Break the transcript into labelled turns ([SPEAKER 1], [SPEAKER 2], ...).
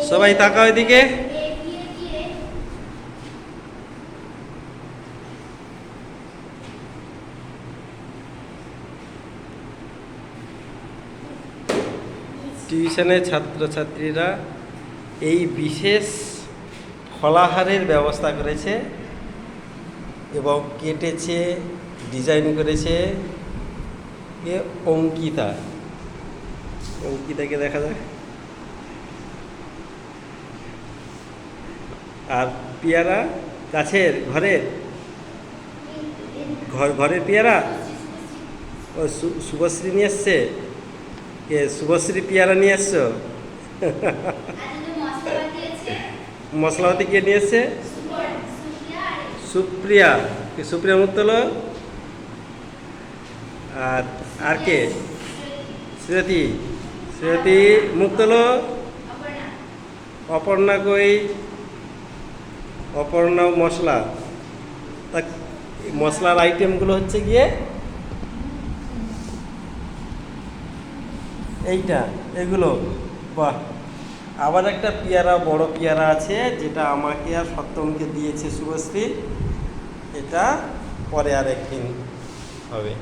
[SPEAKER 1] সবাই তাকাও এদিকে। টিউশনের ছাত্রছাত্রীরা এই বিশেষ ফলাহারের ব্যবস্থা করেছে এবং কেটেছে, ডিজাইন করেছে অঙ্কিতা। অঙ্কিতাকে দেখা যায়। আর পেয়ারা গাছের ঘরের ঘরের পেয়ারা ও শুভশ্রী নিয়ে এসছে। শুভশ্রী পেয়ারা নিয়ে এসছো? মশলাপাতি কে নিয়ে এসছে? সুপ্রিয়া। সুপ্রিয়া মুখ তোলো। আর কে? শ্রীয়তী। শ্রীয়তী মুখ তোলো। অপর্ণা কই? অপর্ণা মশলা। মশলার আইটেমগুলো হচ্ছে গিয়ে এইটা, এগুলো। বাহ! আবার একটা পেয়ারা, বড় পেয়ারা আছে, যেটা আমাকে আর সত্যমকে দিয়েছে শুভশ্রী। এটা পরে আর একদিন হবে।